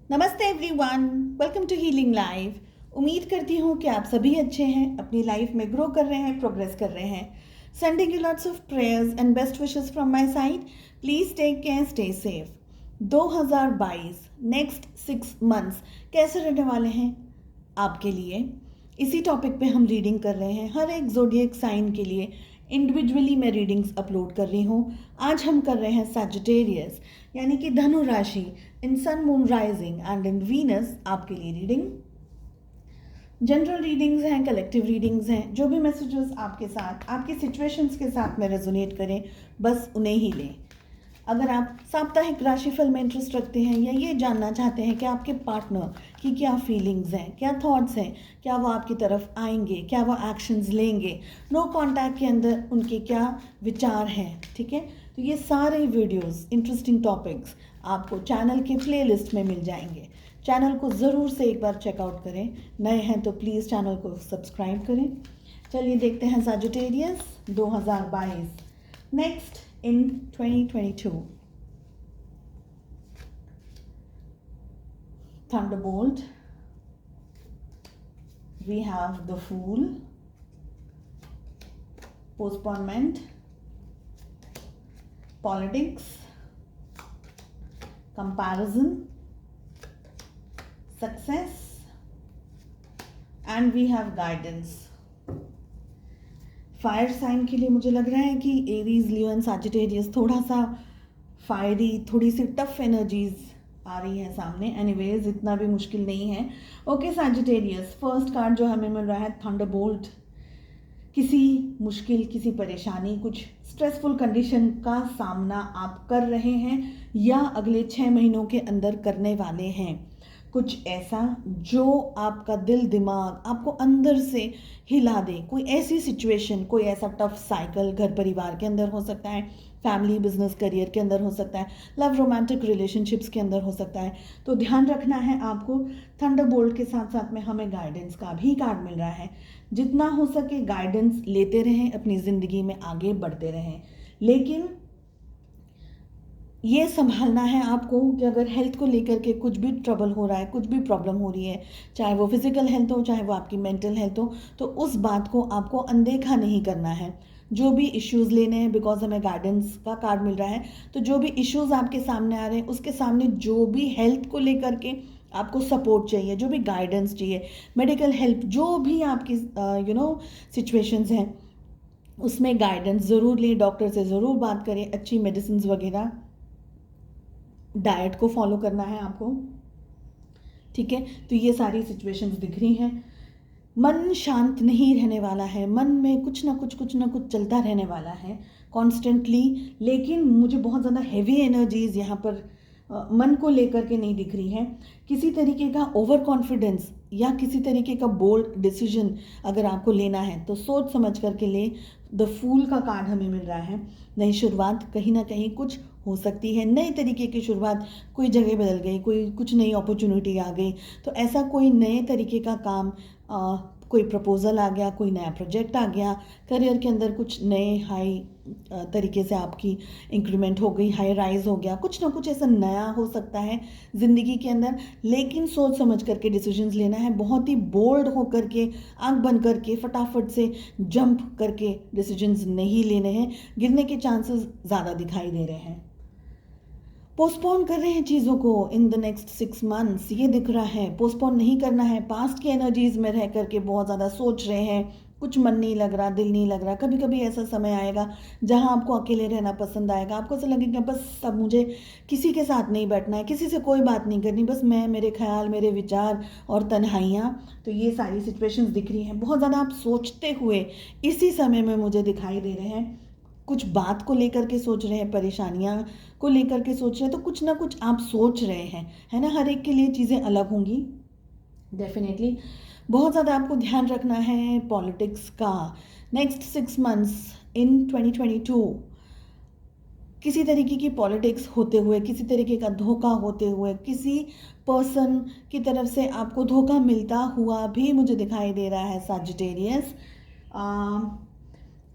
नमस्ते everyone, welcome to healing life. उम्मीद करती हूँ कि आप सभी अच्छे हैं, अपनी लाइफ में ग्रो कर रहे हैं, प्रोग्रेस कर रहे हैं। Sending you lots of prayers and best wishes from my side. Please take care, stay safe. 2022 next 6 months कैसे रहने वाले हैं आपके लिए, इसी टॉपिक पे हम रीडिंग कर रहे हैं। हर एक ज़ोडिएक साइन के लिए इंडिविजुअली मैं रीडिंग्स अपलोड कर रही हूँ। आज हम कर रहे हैं सैजिटेरियस यानी कि धनु राशि, in sun moon rising and in Venus आपके लिए रीडिंग। जनरल रीडिंग्स हैं, कलेक्टिव रीडिंग्स हैं। जो भी मैसेजेस आपके साथ, आपकी सिचुएशंस के साथ में रेजोनेट करें, बस उन्हें ही लें। अगर आप साप्ताहिक राशिफल में इंटरेस्ट रखते हैं या ये जानना चाहते हैं कि आपके पार्टनर की क्या फीलिंग्स हैं, क्या थॉट्स हैं, क्या वो आपकी तरफ आएंगे, क्या वो एक्शंस लेंगे, नो कांटेक्ट के अंदर उनके क्या विचार हैं, ठीक है, तो ये सारे वीडियोस, इंटरेस्टिंग टॉपिक्स आपको चैनल के प्लेलिस्ट में मिल जाएंगे। चैनल को ज़रूर से एक बार चेकआउट करें। नए हैं तो प्लीज़ चैनल को सब्सक्राइब करें। चलिए देखते हैं Sagittarius 2022 next in 2022. Thunderbolt. We have the Fool, postponement, politics, comparison, success, and we have guidance. Fire sign के लिए मुझे लग रहा है कि एरीज, लियो एंड सैजिटेरियस थोड़ा सा फायरी, थोड़ी सी टफ एनर्जीज आ रही है सामने। एनीवेज, इतना भी मुश्किल नहीं है। ओके सैजिटेरियस, फर्स्ट कार्ड जो हमें मिल रहा है थंडरबोल्ट। किसी मुश्किल, किसी परेशानी, कुछ स्ट्रेसफुल कंडीशन का सामना आप कर रहे हैं या अगले 6 महीनों के अंदर करने वाले हैं। कुछ ऐसा जो आपका दिल दिमाग आपको अंदर से हिला दे। कोई ऐसी सिचुएशन, कोई ऐसा टफ साइकिल घर परिवार के अंदर हो सकता है, फैमिली, बिजनेस, करियर के अंदर हो सकता है, लव, रोमांटिक रिलेशनशिप्स के अंदर हो सकता है। तो ध्यान रखना है आपको। थंडरबोल्ट के साथ साथ में हमें गाइडेंस का भी कार्ड मिल रहा है। जितना हो सके गाइडेंस लेते रहें, अपनी ज़िंदगी में आगे बढ़ते रहें। लेकिन ये संभालना है आपको कि अगर हेल्थ को लेकर के कुछ भी ट्रबल हो रहा है, कुछ भी प्रॉब्लम हो रही है, चाहे वो फिजिकल हेल्थ हो, चाहे वो आपकी मेंटल हेल्थ हो, तो उस बात को आपको अनदेखा नहीं करना है। जो भी इश्यूज़ लेने हैं, बिकॉज हमें गाइडेंस का कार्ड मिल रहा है, तो जो भी इश्यूज़ आपके सामने आ रहे हैं, उसके सामने जो भी हेल्थ को लेकर के आपको सपोर्ट चाहिए, जो भी गाइडेंस चाहिए, मेडिकल हेल्प, जो भी आपकी सिचुएशंस हैं, उसमें गाइडेंस ज़रूर लें। डॉक्टर से ज़रूर बात करें। अच्छी मेडिसिन वगैरह, डाइट को फॉलो करना है आपको, ठीक है। तो ये सारी सिचुएशंस दिख रही हैं। मन शांत नहीं रहने वाला है, मन में कुछ ना कुछ चलता रहने वाला है कॉन्स्टेंटली। लेकिन मुझे बहुत ज़्यादा हैवी एनर्जीज यहाँ पर मन को लेकर के नहीं दिख रही हैं। किसी तरीके का ओवर कॉन्फिडेंस या किसी तरीके का बोल्ड डिसीजन अगर आपको लेना है तो सोच समझ करके ले। द फूल का कार्ड हमें मिल रहा है। नई शुरुआत कहीं ना कहीं कुछ हो सकती है, नए तरीके की शुरुआत, कोई जगह बदल गई, कोई कुछ नई अपॉर्चुनिटी आ गई, तो ऐसा कोई नए तरीके का काम, कोई प्रपोज़ल आ गया, कोई नया प्रोजेक्ट आ गया, करियर के अंदर कुछ नए हाई तरीके से आपकी इंक्रीमेंट हो गई, हाई राइज हो गया, कुछ ना कुछ ऐसा नया हो सकता है ज़िंदगी के अंदर। लेकिन सोच समझ करके डिसीजंस लेना है, बहुत ही बोल्ड हो करके, आंख बंद करके, फटाफट से जंप करके डिसीजंस नहीं लेने हैं। गिरने के चांसेस ज़्यादा दिखाई दे रहे हैं। पोस्टपोन कर रहे हैं चीज़ों को इन द नेक्स्ट 6 मंथ्स, ये दिख रहा है। पोस्टपोन नहीं करना है। पास्ट की एनर्जीज में रह करके बहुत ज़्यादा सोच रहे हैं, कुछ मन नहीं लग रहा, दिल नहीं लग रहा। कभी कभी ऐसा समय आएगा जहां आपको अकेले रहना पसंद आएगा। आपको ऐसा लगेगा बस अब मुझे किसी के साथ नहीं बैठना है, किसी से कोई बात नहीं करनी, बस मैं, मेरे ख्याल, मेरे विचार और तन्हाइयाँ। तो ये सारी सिचुएशंस दिख रही हैं। बहुत ज़्यादा आप सोचते हुए इसी समय में मुझे दिखाई दे रहे हैं। कुछ बात को लेकर के सोच रहे हैं, परेशानियां को लेकर के सोच रहे हैं, तो कुछ ना कुछ आप सोच रहे हैं, है ना। हर एक के लिए चीज़ें अलग होंगी डेफिनेटली। बहुत ज़्यादा आपको ध्यान रखना है पॉलिटिक्स का। नेक्स्ट 6 मंथ्स इन 2022 किसी तरीके की पॉलिटिक्स होते हुए, किसी तरीके का धोखा होते हुए, किसी पर्सन की तरफ से आपको धोखा मिलता हुआ भी मुझे दिखाई दे रहा है सैजिटेरियस।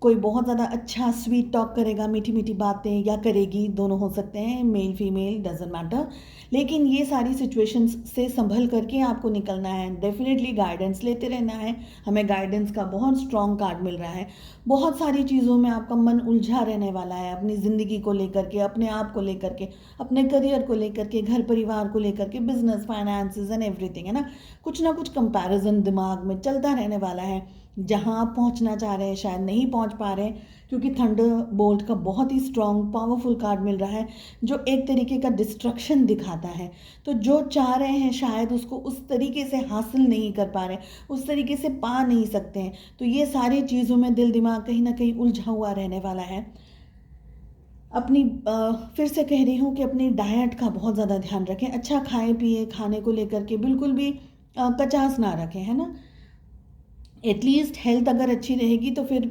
कोई बहुत ज़्यादा अच्छा स्वीट टॉक करेगा, मीठी मीठी बातें, या करेगी, दोनों हो सकते हैं, मेल फीमेल डजेंट मैटर। लेकिन ये सारी सिचुएशंस से संभल करके आपको निकलना है। डेफिनेटली गाइडेंस लेते रहना है। हमें गाइडेंस का बहुत स्ट्रॉन्ग कार्ड मिल रहा है। बहुत सारी चीज़ों में आपका मन उलझा रहने वाला है, अपनी ज़िंदगी को लेकर के, अपने आप को लेकर के, अपने करियर को लेकर के, घर परिवार को लेकर के, बिजनेस, फाइनेंसेस एंड एवरीथिंग, है ना कुछ कंपैरिजन दिमाग में चलता रहने वाला है। जहां आप पहुंचना चाह रहे हैं शायद नहीं पहुंच पा रहे हैं, क्योंकि थंडर बोल्ट का बहुत ही स्ट्रॉन्ग पावरफुल कार्ड मिल रहा है जो एक तरीके का डिस्ट्रक्शन दिखाता है। तो जो चाह रहे हैं शायद उसको उस तरीके से हासिल नहीं कर पा रहे, उस तरीके से पा नहीं सकते हैं। तो ये सारी चीज़ों में दिल दिमाग कहीं ना कहीं उलझा हुआ रहने वाला है। अपनी फिर से कह रही हूँ कि अपनी डाइट का बहुत ज़्यादा ध्यान रखें। अच्छा खाएं पिए, खाने को लेकर के बिल्कुल भी कचास ना रखें, है ना। एटलीस्ट हेल्थ अगर अच्छी रहेगी तो फिर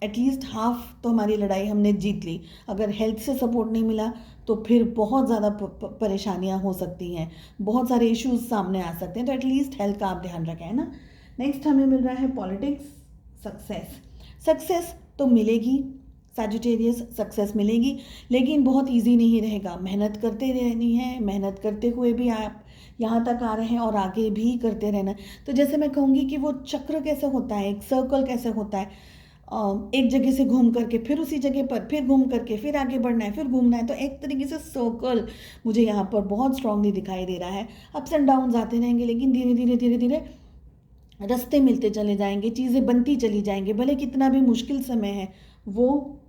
एटलीस्ट हाफ तो हमारी लड़ाई हमने जीत ली। अगर हेल्थ से सपोर्ट नहीं मिला तो फिर बहुत ज़्यादा परेशानियां हो सकती हैं, बहुत सारे इश्यूज सामने आ सकते हैं। तो एटलीस्ट हेल्थ का आप ध्यान रखें, है ना। नेक्स्ट हमें मिल रहा है पॉलिटिक्स, सक्सेस। सक्सेस तो मिलेगी सैजिटेरियस, सक्सेस मिलेगी, लेकिन बहुत इजी नहीं रहेगा। मेहनत करते रहनी है, मेहनत करते हुए भी आप यहाँ तक आ रहे हैं और आगे भी करते रहना। तो जैसे मैं कहूँगी कि वो चक्र कैसे होता है, एक सर्कल कैसे होता है, एक जगह से घूम करके फिर उसी जगह पर फिर घूम करके फिर आगे बढ़ना है, फिर घूमना है। तो एक तरीके से सर्कल मुझे यहाँ पर बहुत स्ट्रांगली दिखाई दे रहा है। अप्स एंड डाउन्स आते रहेंगे, लेकिन धीरे धीरे धीरे धीरे रास्ते मिलते चले जाएंगे, चीज़ें बनती चली जाएंगी। भले कितना भी मुश्किल समय है वो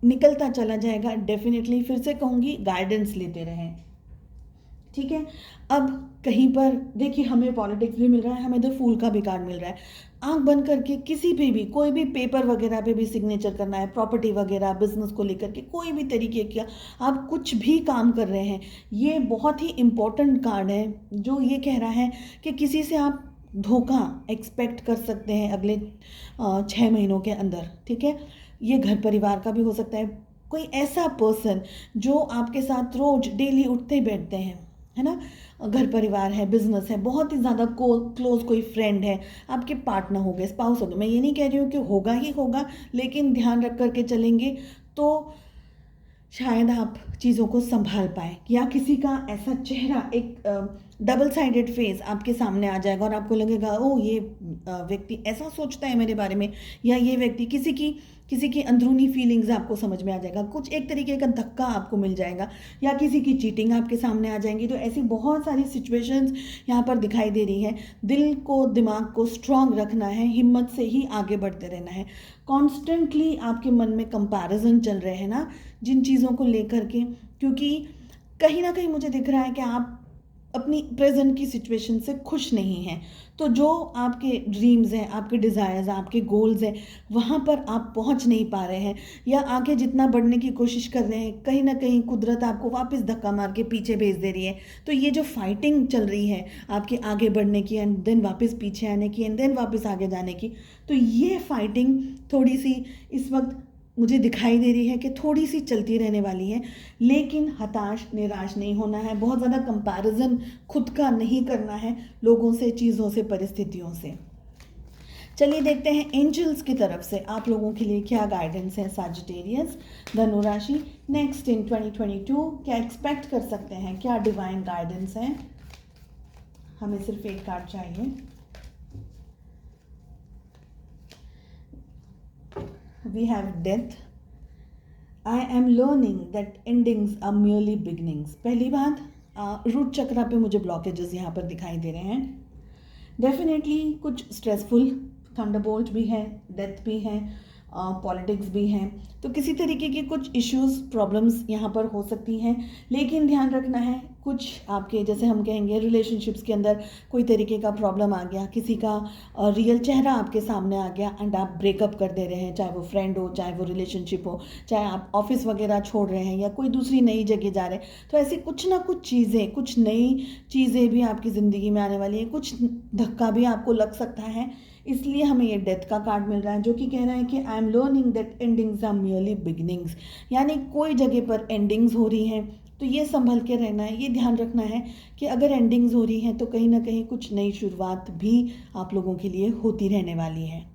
निकलता चला जाएगा। डेफिनेटली फिर से कहूँगी गाइडेंस लेते रहें, ठीक है। अब कहीं पर देखिए हमें पॉलिटिक्स भी मिल रहा है, हमें तो फूल का भी कार्ड मिल रहा है। आंख बंद करके किसी पे भी कोई भी पेपर वगैरह पे भी सिग्नेचर करना है, प्रॉपर्टी वगैरह, बिजनेस को लेकर के कोई भी तरीके का आप कुछ भी काम कर रहे हैं, ये बहुत ही इम्पोर्टेंट कार्ड है जो ये कह रहा है कि किसी से आप धोखा एक्सपेक्ट कर सकते हैं अगले 6 महीनों के अंदर, ठीक है। ये घर परिवार का भी हो सकता है, कोई ऐसा पर्सन जो आपके साथ रोज डेली उठते बैठते हैं, है ना, घर परिवार है, बिजनेस है, बहुत ही ज़्यादा क्लोज कोई फ्रेंड है, आपके पार्टनर हो गए, स्पाउस हो गए। मैं ये नहीं कह रही हूँ कि होगा ही होगा, लेकिन ध्यान रख करके चलेंगे तो शायद आप चीज़ों को संभाल पाए। या किसी का ऐसा चेहरा, एक डबल साइडेड फेस आपके सामने आ जाएगा और आपको लगेगा ओ ये व्यक्ति ऐसा सोचता है मेरे बारे में, या ये व्यक्ति किसी की अंदरूनी फीलिंग्स आपको समझ में आ जाएगा, कुछ एक तरीके का धक्का आपको मिल जाएगा, या किसी की चीटिंग आपके सामने आ जाएंगी। तो ऐसी बहुत सारी सिचुएशंस यहाँ पर दिखाई दे रही हैं। दिल को, दिमाग को स्ट्रांग रखना है, हिम्मत से ही आगे बढ़ते रहना है। कॉन्स्टेंटली आपके मन में कंपैरिजन चल रहे हैं ना जिन चीज़ों को लेकर के, क्योंकि कहीं ना कहीं मुझे दिख रहा है कि आप अपनी प्रेजेंट की सिचुएशन से खुश नहीं हैं। तो जो आपके ड्रीम्स हैं, आपके डिज़ायर्स, आपके गोल्स हैं, वहाँ पर आप पहुँच नहीं पा रहे हैं, या आगे जितना बढ़ने की कोशिश कर रहे हैं, कहीं ना कहीं कुदरत आपको वापस धक्का मार के पीछे भेज दे रही है। तो ये जो फाइटिंग चल रही है आपके आगे बढ़ने की, एंड देन वापस पीछे आने की, एंड देन वापस आगे जाने की, तो ये फाइटिंग थोड़ी सी इस वक्त मुझे दिखाई दे रही है कि थोड़ी सी चलती रहने वाली है। लेकिन हताश निराश नहीं होना है, बहुत ज़्यादा कंपैरिजन खुद का नहीं करना है लोगों से, चीज़ों से, परिस्थितियों से। चलिए देखते हैं एंजल्स की तरफ से आप लोगों के लिए क्या गाइडेंस है। सैजिटेरियस, धनु राशि, नेक्स्ट इन 2022 क्या एक्सपेक्ट कर सकते हैं, क्या डिवाइन गाइडेंस है। हमें सिर्फ एक कार्ड चाहिए। We have death. I am learning that endings are merely beginnings. पहली बात, रूट चक्रा पे मुझे ब्लॉकेजेस यहाँ पर दिखाई दे रहे हैं। डेफिनेटली कुछ स्ट्रेसफुल, थंडरबोल्ट भी है, डेथ भी है, पॉलिटिक्स भी हैं। तो किसी तरीके की कुछ इश्यूज, प्रॉब्लम्स यहाँ पर हो सकती हैं। लेकिन ध्यान रखना है, कुछ आपके जैसे हम कहेंगे रिलेशनशिप्स के अंदर कोई तरीके का प्रॉब्लम आ गया, किसी का रियल चेहरा आपके सामने आ गया एंड आप ब्रेकअप कर दे रहे हैं, चाहे वो फ्रेंड हो, चाहे वो रिलेशनशिप हो, चाहे आप ऑफिस वगैरह छोड़ रहे हैं या कोई दूसरी नई जगह जा रहे हैं। तो ऐसी कुछ ना कुछ चीज़ें, कुछ नई चीज़ें भी आपकी ज़िंदगी में आने वाली है, कुछ धक्का भी आपको लग सकता है। इसलिए हमें ये डेथ का कार्ड मिल रहा है जो कि कह रहा है कि I am learning that endings are merely beginnings. यानी कोई जगह पर एंडिंग्स हो रही हैं तो ये संभल के रहना है, ये ध्यान रखना है कि अगर एंडिंग्स हो रही हैं तो कहीं ना कहीं कुछ नई शुरुआत भी आप लोगों के लिए होती रहने वाली है।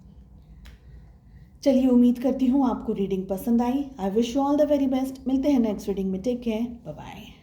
चलिए, उम्मीद करती हूँ आपको रीडिंग पसंद आई। I wish you all the very best. मिलते हैं नेक्स्ट रीडिंग में। Take care, bye bye.